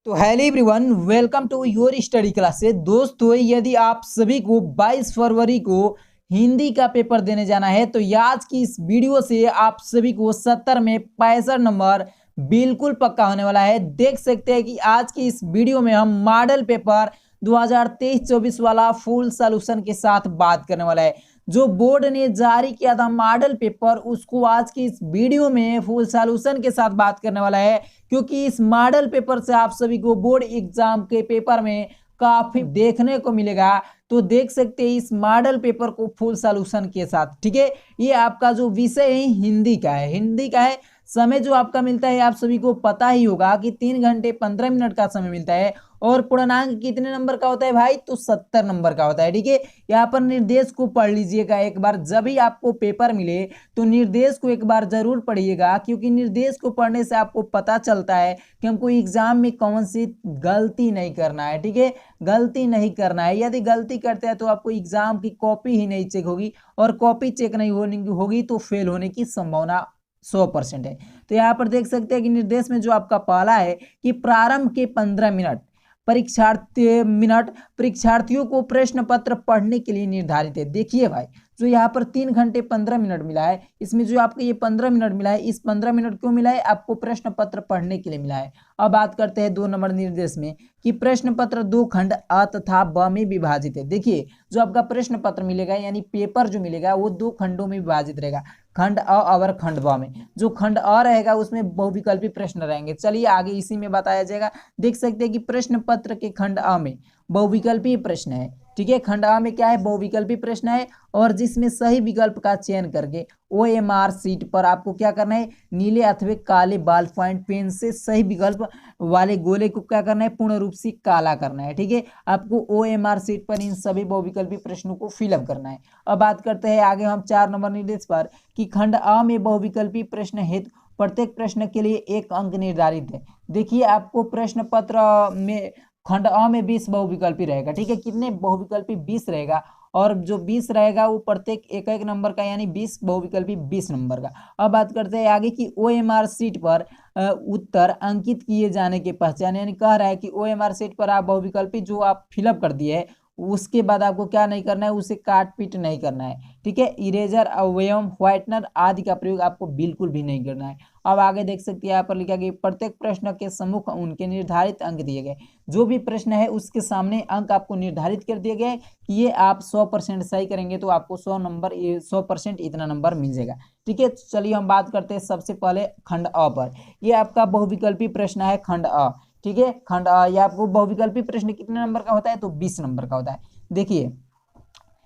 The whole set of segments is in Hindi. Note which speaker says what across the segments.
Speaker 1: तो hello everyone, welcome to your study classes. दोस्तों, यदि आप सभी को 22 फरवरी को हिंदी का पेपर देने जाना है तो आज की इस वीडियो से आप सभी को 70 में 65 नंबर बिल्कुल पक्का होने वाला है। देख सकते हैं कि आज की इस वीडियो में हम मॉडल पेपर 2023-24 वाला फुल सॉल्यूशन के साथ बात करने वाला है। जो बोर्ड ने जारी किया था मॉडल पेपर, उसको आज की इस वीडियो में फुल सॉल्यूशन के साथ बात करने वाला है, क्योंकि इस मॉडल पेपर से आप सभी को बोर्ड एग्जाम के पेपर में काफी देखने को मिलेगा। तो देख सकते हैं इस मॉडल पेपर को फुल सॉल्यूशन के साथ। ठीक है, ये आपका जो विषय है हिंदी का है। हिंदी का है। समय जो आपका मिलता है आप सभी को पता ही होगा कि 3 घंटे 15 मिनट का समय मिलता है। और पूर्णांक कितने नंबर का होता है भाई? तो 70 नंबर का होता है। ठीक है, यहाँ पर निर्देश को पढ़ लीजिएगा एक बार। जब भी आपको पेपर मिले तो निर्देश को एक बार जरूर पढ़िएगा, क्योंकि निर्देश को पढ़ने से आपको पता चलता है कि हमको एग्जाम में कौन सी गलती नहीं करना है। ठीक है, गलती नहीं करना है। यदि गलती करते हैं तो आपको एग्जाम की कॉपी ही नहीं चेक होगी, और कॉपी चेक नहीं होगी तो फेल होने की संभावना 100% है। तो यहाँ पर देख सकते हैं कि निर्देश में जो आपका पहला है कि प्रारंभ के 15 मिनट परीक्षार्थियों को प्रश्न पत्र पढ़ने के लिए निर्धारित है। देखिए भाई, जो यहाँ पर 3 घंटे 15 मिनट मिला है, इसमें जो आपको ये 15 मिनट मिला है, इस 15 मिनट क्यों मिला है? आपको प्रश्न पत्र पढ़ने के लिए मिला है। अब बात करते हैं 2 नंबर निर्देश में कि प्रश्न पत्र 2 खंड अ तथा ब में विभाजित है। देखिए, जो आपका प्रश्न पत्र मिलेगा यानी पेपर जो मिलेगा वो 2 खंडों में विभाजित रहेगा, खंड अ और खंड ब में। जो खंड अ रहेगा उसमें बहुविकल्पी प्रश्न रहेंगे। चलिए आगे इसी में बताया जाएगा। देख सकते हैं कि प्रश्न पत्र के खंड अ में बहुविकल्पी प्रश्न है। ठीक है, खंड अ में क्या है? बहुविकल्पी प्रश्न है, और जिसमें सही विकल्प का चयन करके OMR सीट पर आपको क्या करना है? नीले अथवा काले बॉल पॉइंट पेन से सही विकल्प वाले गोले को क्या करना है? पूर्ण रूप से काला करना है। ठीक है, आपको OMR सीट पर इन सभी बहुविकल्पी प्रश्नों को फिलअप करना है। अब बात करते हैं आगे हम 4 नंबर निर्देश पर कि खंड अ में बहुविकल्पी प्रश्न हेतु प्रत्येक प्रश्न के लिए 1 अंक निर्धारित है। देखिए, आपको प्रश्न पत्र में खंड अ में 20 बहुविकल्पी रहेगा। ठीक है, कितने बहुविकल्पी? 20 रहेगा, और जो 20 रहेगा वो प्रत्येक एक एक नंबर का, यानी 20 बहुविकल्पी 20 नंबर का। अब बात करते हैं आगे कि OMR सीट पर उत्तर अंकित किए जाने के पश्चात, यानी कह रहा है कि OMR सीट पर आप बहुविकल्पी जो आप फिलअप कर दिए है उसके बाद आपको क्या नहीं करना है? उसे काट पीट नहीं करना है। ठीक है, इरेजर एवं व्हाइटनर आदि का प्रयोग आपको बिल्कुल भी नहीं करना है। अब आगे देख सकते हैं यहाँ पर लिखा गया प्रत्येक प्रश्न के सम्मुख उनके निर्धारित अंक दिए गए। जो भी प्रश्न है उसके सामने अंक आपको निर्धारित कर दिए गए कि ये आप 100% सही करेंगे तो आपको 100% इतना नंबर मिल जाएगा। ठीक है, चलिए हम बात करते हैं सबसे पहले खंड अ पर। ये आपका बहुविकल्पी प्रश्न है खंड अ। ठीक है, खंड अ, ये आपको बहुविकल्पी प्रश्न कितने नंबर का होता है? तो 20 नंबर का होता है। देखिए,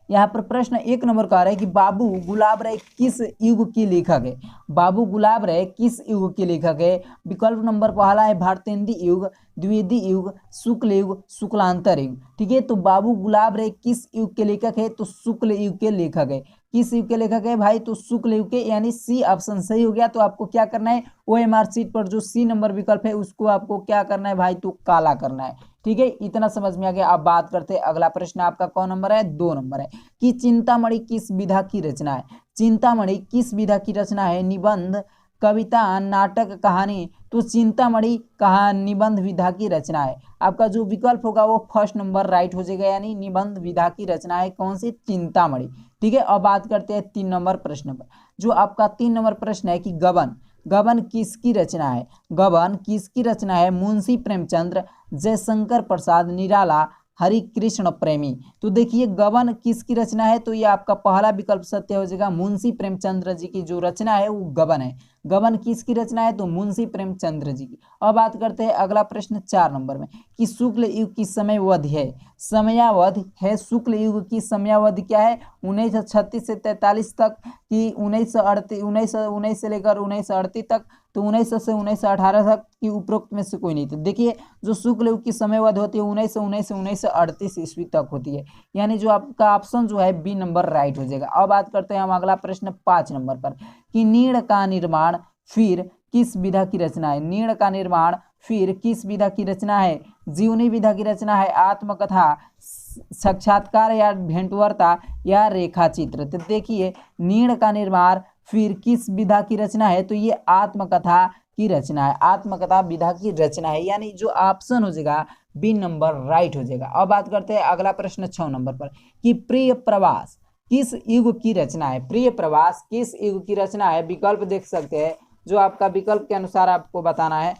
Speaker 1: यहाँ पर प्रश्न 1 नंबर का आ रहा है कि बाबू गुलाब राय किस युग के लेखक है? बाबू गुलाब राय किस युग के लेखक है? विकल्प नंबर पहला है भारतेंदी युग, द्विवेदी युग, शुक्ल युग, शुक्लांतर युग। ठीक है, तो बाबू गुलाब राय किस युग के लेखक है? तो शुक्ल युग के लेखक है। किस युग के लेखक है भाई? तो शुक्ल युग के, यानी सी ऑप्शन सही हो गया। तो आपको क्या करना है? OMR सीट पर जो सी नंबर विकल्प है उसको आपको क्या करना है भाई? तो काला करना है। ठीक है, इतना समझ में आ गया। अब बात करते हैं अगला प्रश्न आपका कौन नंबर है? 2 नंबर है कि चिंतामणि किस विधा की रचना है? चिंतामणि किस विधा की रचना है? निबंध, कविता, नाटक, कहानी। तो चिंतामणि कहा निबंध विधा की रचना है। आपका जो विकल्प होगा वो फर्स्ट नंबर राइट हो जाएगा, यानी निबंध विधा की रचना है कौन सी? चिंतामणि। ठीक है, अब बात करते हैं 3 नंबर प्रश्न पर। जो आपका 3 नंबर प्रश्न है कि गबन, गबन किसकी रचना है? गबन किसकी रचना है? मुंशी प्रेमचंद्र, जयशंकर प्रसाद निराला, हरि कृष्ण प्रेमी। तो देखिए, गबन किसकी रचना है? तो ये आपका पहला विकल्प सत्य हो जाएगा। मुंशी प्रेमचंद्र जी की जो रचना है वो गबन है। गबन किसकी रचना है? तो मुंशी प्रेमचंद्र जी की। अब बात करते हैं अगला प्रश्न 4 नंबर में कि शुक्ल युग की समयावधि है, समयावधि है शुक्ल युग की समयावधि क्या है? 1936 से 43 तक कि 1938 से लेकर 1938 तक, तो 1900 से 1918 तक की उपरोक्त में से कोई नहीं। तो देखिए, जो शुक्ल युग की समयावधि होती है 1919 से 1938 ईस्वी तक होती है, यानी जो आपका ऑप्शन जो है बी नंबर राइट हो जाएगा। अब बात करते हैं हम अगला प्रश्न 5 नंबर पर कि नीड़ का निर्माण फिर किस विधा की रचना है? नीड़ का निर्माण फिर किस विधा की रचना है? जीवनी विधा की रचना है, आत्मकथा, साक्षात्कार या भेंटवार्ता या रेखाचित्र। तो देखिए, नीड़ का निर्माण फिर किस विधा की रचना है? तो ये आत्मकथा की रचना है, आत्मकथा विधा की रचना है, यानी जो ऑप्शन हो जाएगा बी नंबर राइट हो जाएगा। अब बात करते हैं अगला प्रश्न 6 नंबर पर कि प्रिय प्रवास किस युग की रचना है। प्रिय प्रवास किस युग की रचना है, विकल्प देख सकते हैं, जो आपका विकल्प के अनुसार आपको बताना है।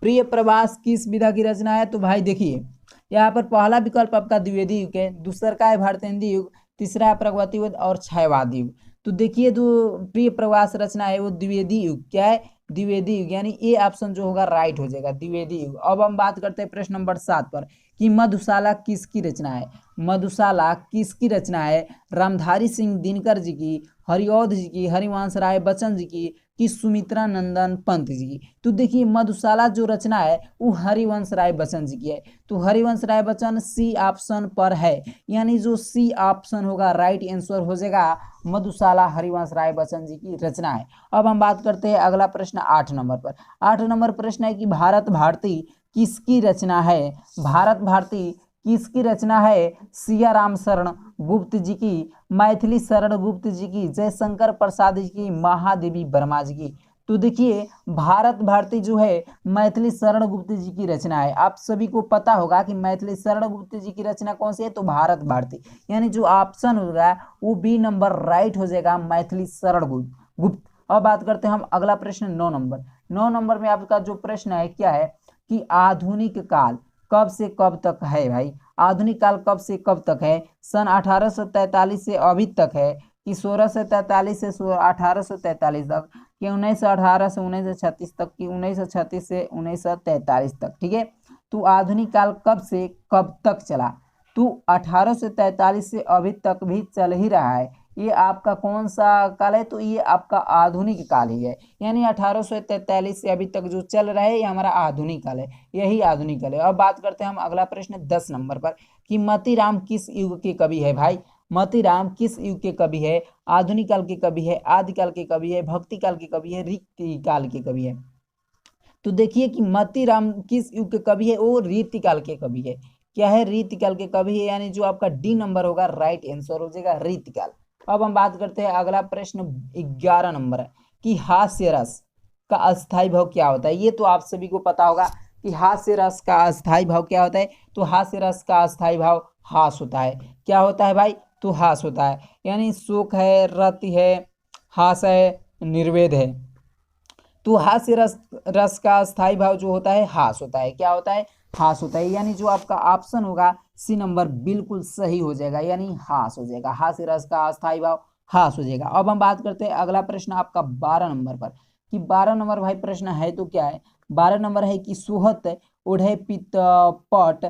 Speaker 1: प्रिय प्रवास किस विधा की रचना है, तो भाई देखिए यहाँ पर पहला विकल्प आपका द्विवेदी युग है, दूसरा का है भारतेंदु युग, तीसरा है प्रगतिवाद और छायावाद युग। तो देखिए जो प्रिय प्रवास रचना है वो द्विवेदी युग, क्या है, द्विवेदी युग, यानी ए ऑप्शन जो होगा राइट हो जाएगा, द्विवेदी युग। अब हम बात करते हैं प्रश्न नंबर 7 पर कि मधुशाला किसकी रचना है। मधुशाला किसकी रचना है, रामधारी सिंह दिनकर जी की, हरिऔध जी की, हरिवंश राय बच्चन जी की सुमित्रा नंदन पंत जी की। तो देखिए मधुशाला जो रचना है वो हरिवंश राय बच्चन जी की है, तो हरिवंश राय बच्चन सी ऑप्शन पर है, यानी जो सी ऑप्शन होगा राइट आंसर हो जाएगा, मधुशाला हरिवंश राय बच्चन जी की रचना है। अब हम बात करते हैं अगला प्रश्न 8 नंबर पर। 8 नंबर प्रश्न है कि भारत भारती किसकी रचना है। भारत भारती किसकी रचना है, सिया राम शरण गुप्त जी की, मैथिली शरण गुप्त जी की, जयशंकर प्रसाद जी की, महादेवी वर्मा जी की। तो देखिए भारत भारती जो है मैथिली शरण गुप्त जी की रचना है। आप सभी को पता होगा कि मैथिली शरण गुप्त जी की रचना कौन सी है, तो भारत भारती, यानी जो ऑप्शन होगा वो बी नंबर राइट हो जाएगा, मैथिली शरण गुप्त। अब बात करते हैं हम अगला प्रश्न 9 नंबर। 9 नंबर में आपका जो प्रश्न है क्या है कि आधुनिक काल कब से कब तक है। भाई आधुनिक काल कब से कब तक है, सन 1843 से अभी तक है कि 1643 से 1843 तक, कि 1918 से 1936 तक, कि 1936 से 1943 तक। ठीक है, तो आधुनिक काल कब से कब तक चला, तो 1843 से अभी तक भी चल ही रहा है। ये आपका कौन सा काल है, तो ये आपका आधुनिक काल ही है, यानी 1843 से अभी तक जो चल रहा है ये हमारा आधुनिक काल है, यही आधुनिक काल है। अब बात करते हैं हम अगला प्रश्न 10 नंबर पर कि मोतीराम किस युग के कवि है। भाई मोतीराम किस युग के कवि है, आधुनिक काल के कवि है, आदिकाल के कवि है, भक्ति काल के कवि है, रीति काल के कवि है। तो देखिए कि मोतीराम किस युग के कवि है, वो रीतिकाल के कवि है। क्या है, रीतिकाल के कवि है, यानी जो आपका डी नंबर होगा राइट आंसर हो जाएगा रीतिकाल। अब हम बात करते हैं अगला प्रश्न 11 नंबर है कि हास्य रस का अस्थाई भाव क्या होता है। ये तो आप सभी को पता होगा कि हास्य रस का अस्थाई भाव क्या होता है, तो हास्य रस का अस्थाई भाव हास होता है। क्या होता है भाई, तो हास होता है, यानी शोक है, रति है, हास है, निर्वेद है। तो हास्य रस का स्थायी भाव जो होता है हास होता है। क्या होता है, हास होता है, यानी जो आपका ऑप्शन होगा सी नंबर बिल्कुल सही हो जाएगा, यानी हास हो जाएगा, हास्य रस का अस्थायी भाव हास हो जाएगा। अब हम बात करते हैं अगला प्रश्न आपका 12 नंबर पर कि 12 नंबर भाई प्रश्न है तो क्या है, 12 नंबर है कि सुहत ओढ़े पित पट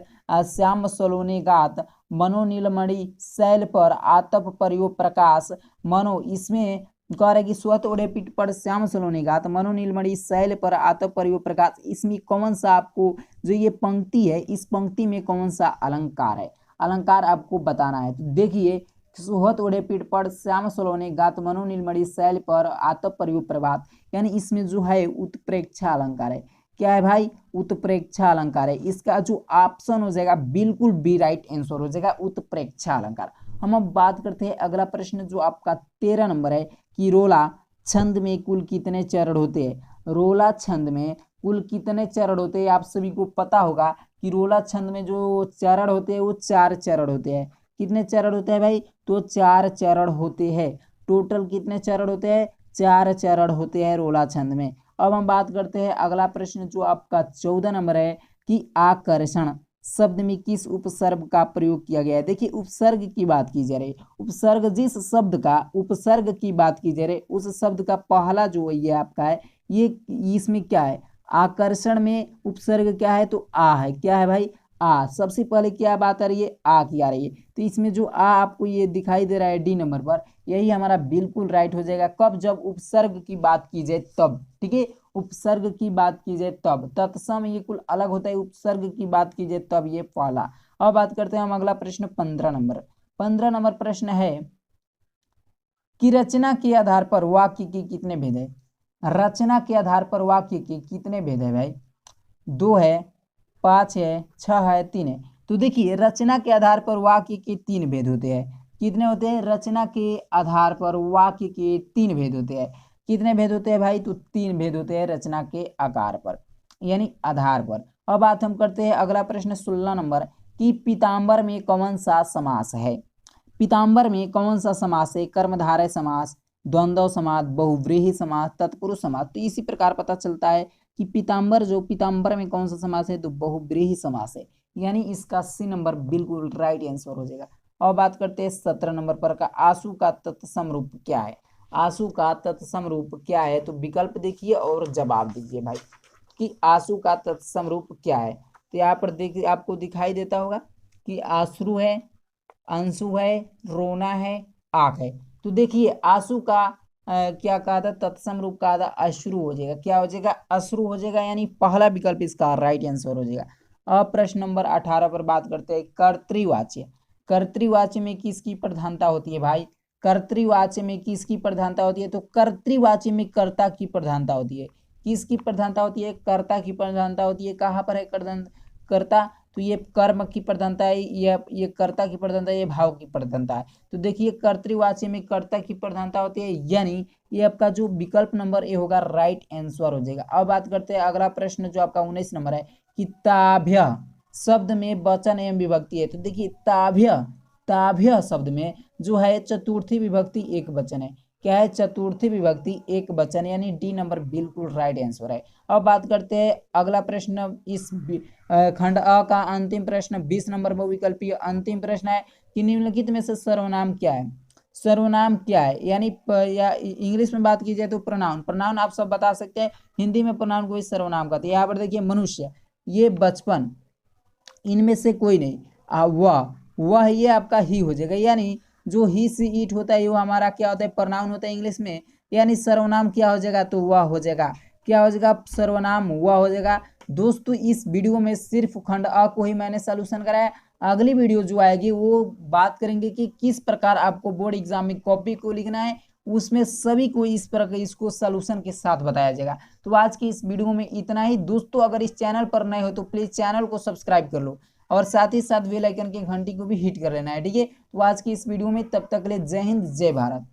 Speaker 1: श्याम सलोने गात मनो नीलमणि शैल पर आतप परियो प्रकाश मनो, इसमें कह रहा है कि स्वत ओढ़े पीठ पर श्याम सलोनी गात मनो नीलमणि शैल पर आतप परियो प्रकाश, इसमें कौन सा आपको जो ये पंक्ति है इस पंक्ति में कौन सा अलंकार है, अलंकार आपको बताना है। तो देखिए सुहत ओढ़े पीठ पर श्याम सलोने गात मनो नीलमणि शैल पर आतप परियो प्रभात, यानी इसमें जो है उत्प्रेक्षा अलंकार है। क्या है भाई, उत्प्रेक्षा अलंकार है। इसका जो ऑप्शन हो जाएगा बिल्कुल बी राइट आंसर हो जाएगा, उत्प्रेक्षा अलंकार। हम अब बात करते हैं अगला प्रश्न जो आपका 13 नंबर है कि रोला छंद में कुल कितने चरण होते हैं। रोला छंद में कुल कितने चरण होते हैं, आप सभी को पता होगा कि रोला छंद में जो चरण होते हैं वो 4 चरण होते हैं। कितने चरण होते हैं भाई, तो 4 चरण होते हैं। टोटल कितने चरण होते हैं, 4 चरण होते हैं रोला छंद में। अब हम बात करते हैं अगला प्रश्न जो आपका 14 नंबर है कि आकर्षण शब्द में किस उपसर्ग का प्रयोग किया गया है। देखिए उपसर्ग की बात की जा रही है, उपसर्ग जिस शब्द का उपसर्ग की बात की जा रही है उस शब्द का पहला जो ये आपका है ये इसमें क्या है, आकर्षण में उपसर्ग क्या है, तो आ है। क्या है भाई, आ। सबसे पहले क्या बात आ रही है, आ की आ रही है। तो इसमें जो आ आपको ये दिखाई दे रहा है डी नंबर पर, यही हमारा बिल्कुल राइट हो जाएगा। कब, जब उपसर्ग की बात की जाए तब। ठीक है, उपसर्ग की बात की जाए तब, तत्सम ये कुल अलग होता है, उपसर्ग की बात की जाए तब ये पहला। अब बात करते हैं हम अगला प्रश्न 15 नंबर। 15 नंबर प्रश्न है कि रचना के आधार पर वाक्य के कितने भेद है। रचना के आधार पर वाक्य के कितने भेद है भाई, 2 है, 5 है, 6 है, 3 है। तो देखिए रचना के आधार पर वाक्य के 3 भेद होते हैं। कितने होते हैं, रचना के आधार पर वाक्य के 3 भेद होते हैं। कितने भेद होते हैं भाई? तो 3 भेद होते हैं रचना के आकार पर यानी आधार पर। अब बात हम करते हैं अगला प्रश्न 16 नंबर कि पीताम्बर में कौन सा समास है? पीताम्बर में कौन सा समास है? कर्मधारय समास, द्वंद्व समास, बहुव्रीहि समास, तत्पुरुष समास। तो इसी प्रकार पता चलता है कि पीताम्बर में कौन सा समास है? तो बहुव्रीहि समास है, यानी इसका सी नंबर बिल्कुल राइट आंसर हो जाएगा। और बात करते हैं 17 नंबर पर का आंसू का तत्सम रूप क्या है? आंसू का तत्सम रूप क्या है? तो विकल्प देखिए और जवाब दीजिए भाई कि आंसू का तत्सम रूप क्या है। तो यहाँ पर देखिए आपको दिखाई देता होगा कि आंसू है, अंशु है, रोना है, आंख है। तो देखिए आंसू का क्या कहा था? तत्सम रूप कहा था अश्रु हो जाएगा। क्या हो जाएगा? अश्रु हो जाएगा, यानी पहला विकल्प इसका राइट आंसर हो जाएगा। अब प्रश्न नंबर 18 पर बात करते हैं कर्तृवाच्य। कर्तृवाच्य में किसकी प्रधानता होती है भाई? कर्तृवाच्य में किसकी प्रधानता होती है? तो कर्तृवाच्य में कर्ता की प्रधानता होती है। किसकी प्रधानता होती है? कर्ता की प्रधानता होती है। कहाँ पर है कर्ता? तो ये कर्म की प्रधानता है, ये कर्ता की प्रधानता है, ये भाव की प्रधानता है। तो देखिए कर्तृवाच्य में कर्ता की प्रधानता होती है, यानी ये आपका जो विकल्प नंबर ए होगा राइट आंसर हो जाएगा। अब बात करते हैं अगला प्रश्न जो आपका 19 नंबर है कि ताभ्य शब्द में वचन एवं विभक्ति है। तो देखिए ताभ्य शब्द में जो है चतुर्थी विभक्ति एक वचन है। क्या है? चतुर्थी विभक्ति एक वचन, यानी डी नंबर बिल्कुल राइट आंसर है। अब बात करते हैं अगला प्रश्न इस खंड अ का अंतिम प्रश्न 20 नंबर बहुविकल्पीय अंतिम प्रश्न है कि निम्नलिखित में से सर्वनाम क्या है? सर्वनाम क्या है? यानी या इंग्लिश में बात की जाए तो प्रोनाउन। प्रोनाउन आप सब बता सकते हैं, हिंदी में प्रोनाउन को सर्वनाम कहते हैं। यहाँ पर देखिए मनुष्य, ये बचपन, इनमें से कोई नहीं। वह ये आपका ही हो जाएगा, यानी जो ही सी इट होता है वो हमारा क्या होता है? प्रोनाउन होता है इंग्लिश में, यानी सर्वनाम क्या हो जाएगा? तो वह हो जाएगा। क्या हो जाएगा? सर्वनाम वह हो जाएगा। दोस्तों इस वीडियो में सिर्फ खंड अ को ही मैंने सॉल्यूशन कराया। अगली वीडियो जो आएगी वो बात करेंगे कि किस प्रकार आपको बोर्ड एग्जाम में कॉपी को लिखना है, उसमें सभी को इस प्रकार इसको सॉल्यूशन के साथ बताया जाएगा। तो आज की इस वीडियो में इतना ही। दोस्तों अगर इस चैनल पर नए हो तो प्लीज चैनल को सब्सक्राइब कर लो और साथ ही साथ बेल आइकन की घंटी को भी हिट कर लेना है, ठीक है। तो आज की इस वीडियो में तब तक के लिए जय हिंद जय भारत।